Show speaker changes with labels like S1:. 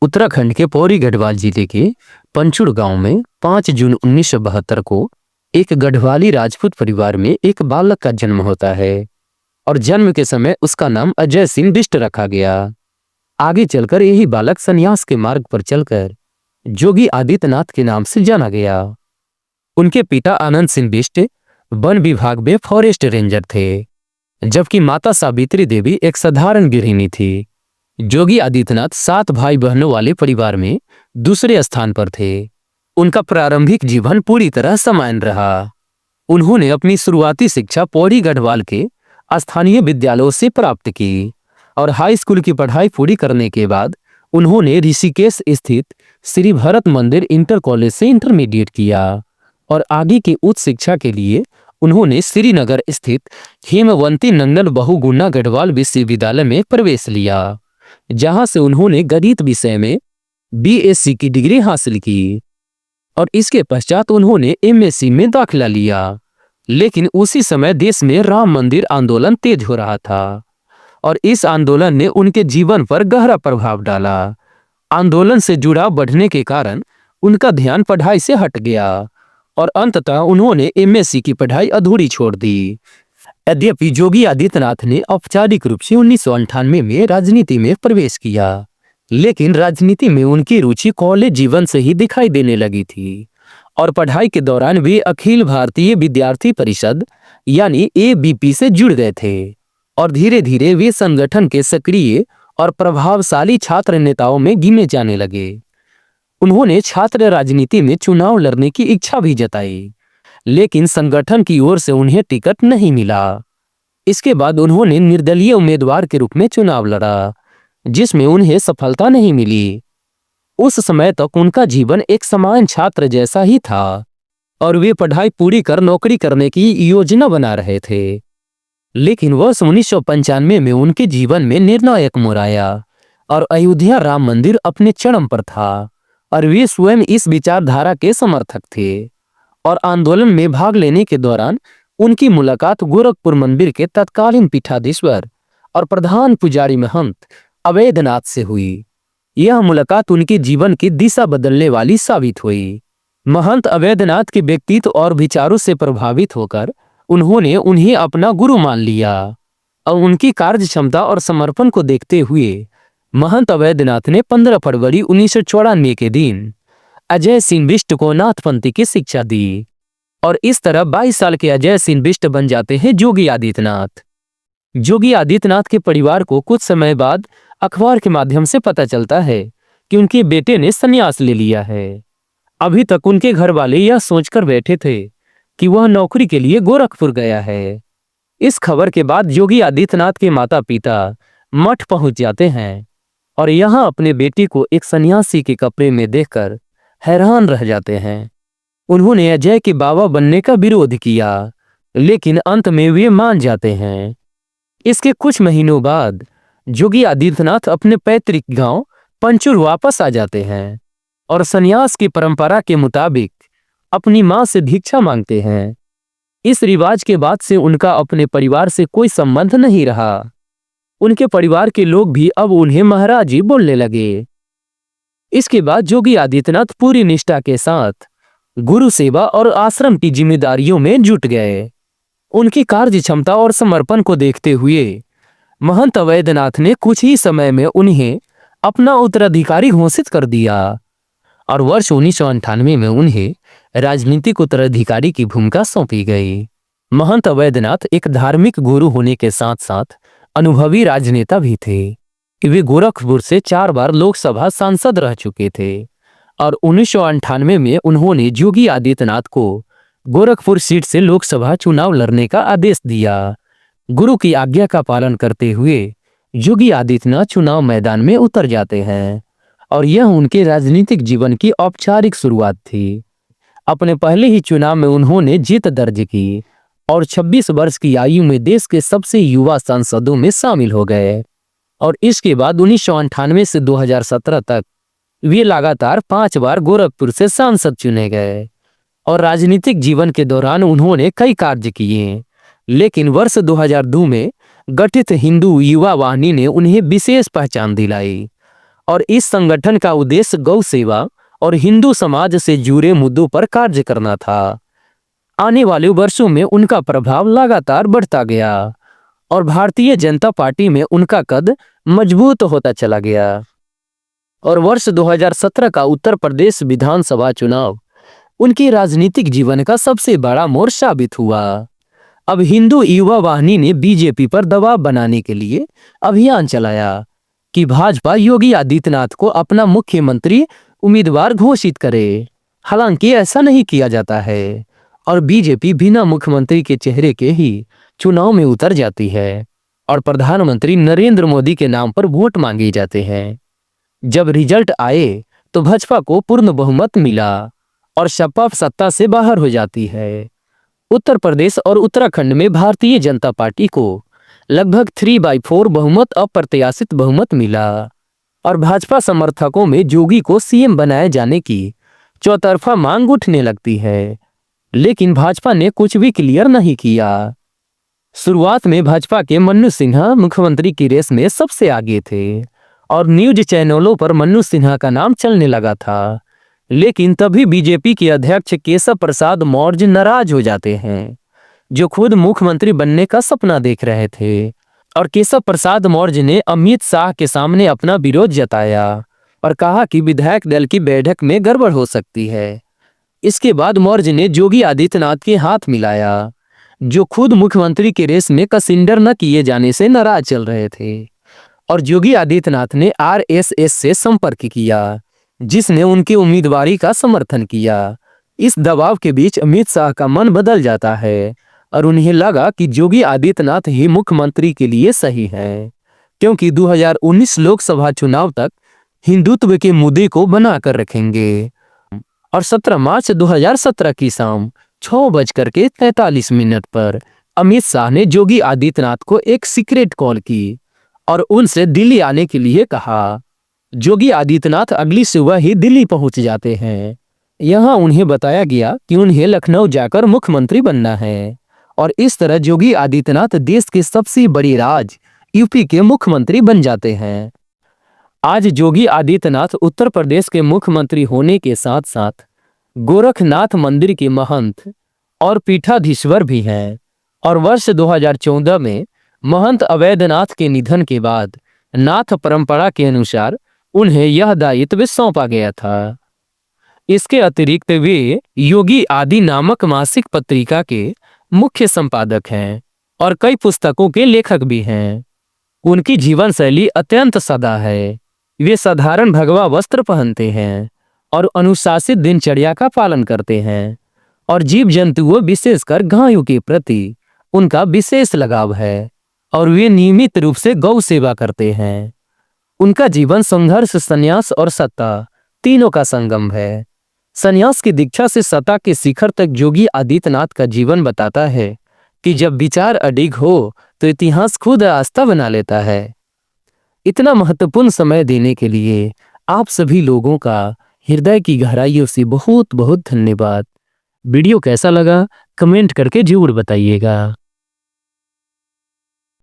S1: उत्तराखंड के पौड़ी गढ़वाल जिले के पंचुड़ गांव में 5 जून 1972 को एक गढ़वाली राजपूत परिवार में एक बालक का जन्म होता है और जन्म के समय उसका नाम अजय सिंह बिष्ट रखा गया। आगे चलकर यही बालक संन्यास के मार्ग पर चलकर जोगी आदित्यनाथ के नाम से जाना गया। उनके पिता आनंद सिंह बिष्ट वन विभाग में फॉरेस्ट रेंजर थे, जबकि माता सावित्री देवी एक साधारण गृहिणी थी। जोगी आदित्यनाथ 7 भाई बहनों वाले परिवार में दूसरे स्थान पर थे। उनका प्रारंभिक जीवन पूरी तरह सामान्य रहा। उन्होंने अपनी शुरुआती शिक्षा पौड़ी गढ़वाल के स्थानीय विद्यालयों से प्राप्त की और हाई स्कूल की पढ़ाई पूरी करने के बाद उन्होंने ऋषिकेश स्थित श्री भरत मंदिर इंटर कॉलेज से इंटरमीडिएट किया और आगे की उच्च शिक्षा के लिए उन्होंने श्रीनगर स्थित हेमवंती नंदन बहुगुणा गढ़वाल विश्वविद्यालय में प्रवेश लिया, जहां से उन्होंने गणित विषय में बीएससी की डिग्री हासिल की और इसके पश्चात उन्होंने एमएससी में दाखिला लिया। लेकिन उसी समय देश में राम मंदिर आंदोलन तेज हो रहा था और इस आंदोलन ने उनके जीवन पर गहरा प्रभाव डाला। आंदोलन से जुड़ाव बढ़ने के कारण उनका ध्यान पढ़ाई से हट गया और अंततः उन्होंने एमएससी की पढ़ाई अधूरी छोड़ दी। यद्यपि जोगी आदित्यनाथ ने औपचारिक रूप से 1998 में राजनीति में प्रवेश किया, लेकिन राजनीति में उनकी रुचि कॉलेज जीवन से ही दिखाई देने लगी थी और पढ़ाई के दौरान वे अखिल भारतीय विद्यार्थी परिषद यानी एबीपी से जुड़ गए थे और धीरे धीरे वे संगठन के सक्रिय और प्रभावशाली छात्र नेताओं में गिने जाने लगे। उन्होंने छात्र राजनीति में चुनाव लड़ने की इच्छा भी जताई, लेकिन संगठन की ओर से उन्हें टिकट नहीं मिला। इसके बाद उन्होंने निर्दलीय उम्मीदवार के रूप में चुनाव लड़ा, जिसमें उन्हें सफलता नहीं मिली। उस समय तक उनका जीवन एक सामान्य छात्र जैसा ही था और वे पढ़ाई पूरी कर नौकरी करने की योजना बना रहे थे। लेकिन वर्ष 1995 में उनके जीवन में निर्णायक मोड़ आया और अयोध्या राम मंदिर अपने चरम पर था और वे स्वयं इस विचारधारा के समर्थक थे। और आंदोलन में भाग लेने के दौरान उनकी मुलाकात गोरखपुर मंदिर के तत्कालीन पीठाधीश्वर और प्रधान पुजारी महंत अवैधनाथ से हुई। यह मुलाकात उनके जीवन की दिशा बदलने वाली साबित हुई। महंत अवैधनाथ के व्यक्तित्व और विचारों से प्रभावित होकर उन्होंने उन्हें अपना गुरु मान लिया और उनकी कार्य क्षमता और समर्पण को देखते हुए महंत अवैधनाथ ने 15 फरवरी 1994 के दिन अजय सिंह बिष्ट को नाथपंथी की शिक्षा दी और इस तरह 22 साल के अजय सिंह बिष्ट बन जाते हैं जोगी आदित्यनाथ। जोगी आदित्यनाथ के परिवार को कुछ समय बाद अखबार के माध्यम से पता चलता है कि उनके बेटे ने संन्यास ले लिया है। अभी तक उनके घर वाले यह सोचकर बैठे थे कि वह नौकरी के लिए गोरखपुर गया है। इस खबर के बाद जोगी आदित्यनाथ के माता पिता मठ पहुंच जाते हैं और यहाँ अपने बेटे को एक सन्यासी के कपड़े में देखकर हैरान रह जाते हैं। उन्होंने अजय के बाबा बनने का विरोध किया, लेकिन अंत में वे मान जाते हैं। इसके कुछ महीनों बाद जोगी आदित्यनाथ अपने पैतृक गांव पंचुर वापस आ जाते हैं और सन्यास की परंपरा के मुताबिक अपनी मां से भिक्षा मांगते हैं। इस रिवाज के बाद से उनका अपने परिवार से कोई संबंध नहीं रहा। उनके परिवार के लोग भी अब उन्हें महाराज जी बोलने लगे। इसके बाद जोगी आदित्यनाथ पूरी निष्ठा के साथ गुरु सेवा और आश्रम की जिम्मेदारियों में जुट गए। उनकी कार्य क्षमता और समर्पण को देखते हुए महंत अवैधनाथ ने कुछ ही समय में उन्हें अपना उत्तराधिकारी घोषित कर दिया और वर्ष 1998 में उन्हें राजनीतिक उत्तराधिकारी की भूमिका सौंपी गई। महंत अवैधनाथ एक धार्मिक गुरु होने के साथ साथ अनुभवी राजनेता भी थे। वे गोरखपुर से 4 बार लोकसभा सांसद रह चुके थे और 1998 में उन्होंने जोगी आदित्यनाथ को गोरखपुर सीट से लोकसभा चुनाव लड़ने का आदेश दिया। गुरु की आज्ञा का पालन करते हुए जोगी आदित्यनाथ चुनाव मैदान में उतर जाते हैं और यह उनके राजनीतिक जीवन की औपचारिक शुरुआत थी। अपने पहले ही चुनाव में उन्होंने जीत दर्ज की और 26 वर्ष की आयु में देश के सबसे युवा सांसदों में शामिल हो गए और इसके बाद 1998 से 2017 तक वे लगातार 5 बार गोरखपुर से सांसद चुने गए और राजनीतिक जीवन के दौरान उन्होंने कई कार्य किए। लेकिन वर्ष 2002 में गठित हिंदू युवा वाहिनी ने उन्हें विशेष पहचान दिलाई और इस संगठन का उद्देश्य गौ सेवा और हिंदू समाज से जुड़े मुद्दों पर कार्य करना था। आने वाले वर्षों में उनका प्रभाव लगातार बढ़ता गया और भारतीय जनता पार्टी में उनका कद मजबूत होता चला गया। और वर्ष 2017 का उत्तर प्रदेश विधानसभा चुनाव उनके राजनीतिक जीवन का सबसे बड़ा मोड़ साबित हुआ। अब हिंदू युवा वाहिनी ने बीजेपी पर दबाव बनाने के लिए अभियान चलाया कि भाजपा योगी आदित्यनाथ को अपना मुख्यमंत्री उम्मीदवार घोषित करे। हालांकि ऐसा नहीं किया जाता है और बीजेपी बिना मुख्यमंत्री के चेहरे के ही चुनाव में उतर जाती है और प्रधानमंत्री नरेंद्र मोदी के नाम पर वोट मांगे जाते हैं। जब रिजल्ट आए तो भाजपा को पूर्ण बहुमत मिला और सपा सत्ता से बाहर हो जाती है। उत्तर प्रदेश और उत्तराखंड में भारतीय जनता पार्टी को लगभग 3/4 बहुमत अप्रत्याशित बहुमत मिला और भाजपा समर्थकों में जोगी को सीएम बनाए जाने की चौतरफा मांग उठने लगती है, लेकिन भाजपा ने कुछ भी क्लियर नहीं किया। शुरुआत में भाजपा के मन्नू सिन्हा मुख्यमंत्री की रेस में सबसे आगे थे और न्यूज चैनलों पर मन्नू सिन्हा का नाम चलने लगा था, लेकिन तभी बीजेपी के अध्यक्ष केशव प्रसाद मौर्य नाराज हो जाते हैं, जो खुद मुख्यमंत्री बनने का सपना देख रहे थे। और केशव प्रसाद मौर्य ने अमित शाह के सामने अपना विरोध जताया और कहा कि विधायक दल की बैठक में गड़बड़ हो सकती है। इसके बाद मौर्य ने योगी आदित्यनाथ के हाथ मिलाया, जो खुद मुख्यमंत्री के रेस में कंसिडर न किए जाने से नाराज चल रहे थे। और योगी आदित्यनाथ ने आरएसएस से संपर्क किया, जिसने उनकी उम्मीदवारी का समर्थन किया। इस दबाव के बीच अमित शाह का मन बदल जाता है और उन्हें लगा कि योगी आदित्यनाथ ही मुख्यमंत्री के लिए सही है, क्योंकि 2019 लोकसभा चुनाव तक हिंदुत्व के मुद्दे को बनाकर रखेंगे। और 17 मार्च 2017 की शाम 6:43 पर अमित शाह ने योगी आदित्यनाथ को एक सीक्रेट कॉल की और उनसे दिल्ली आने के लिए कहा। योगी आदित्यनाथ अगली सुबह ही दिल्ली पहुंच जाते हैं। यहां उन्हें बताया गया कि उन्हें लखनऊ जाकर मुख्यमंत्री बनना है और इस तरह योगी आदित्यनाथ देश के सबसे बड़ी राज्य यूपी के मुख्यमंत्री बन जाते हैं। आज योगी आदित्यनाथ उत्तर प्रदेश के मुख्यमंत्री होने के साथ साथ गोरखनाथ मंदिर के महंत और पीठाधीश्वर भी हैं और वर्ष 2014 में महंत अवैधनाथ के निधन के बाद नाथ परंपरा के अनुसार उन्हें यह दायित्व सौंपा गया था। इसके अतिरिक्त वे योगी आदि नामक मासिक पत्रिका के मुख्य संपादक हैं और कई पुस्तकों के लेखक भी हैं। उनकी जीवन शैली अत्यंत सादा है। वे साधारण भगवा वस्त्र पहनते हैं और अनुशासित दिनचर्या का पालन करते हैं और जीव जंतुओं विशेषकर गायों के प्रति उनका विशेष लगाव है और वे नियमित रूप से गौ सेवा करते हैं। उनका जीवन संघर्ष, संन्यास और सत्ता तीनों का संगम है। संन्यास की दीक्षा से सत्ता के शिखर तक योगी आदित्यनाथ का जीवन बताता है कि जब विचार अडिग हो तो इतिहास खुद आस्था बना लेता है। इतना महत्वपूर्ण समय देने के लिए आप सभी लोगों का हृदय की गहराइयों से बहुत बहुत धन्यवाद। वीडियो कैसा लगा कमेंट करके जरूर बताइएगा।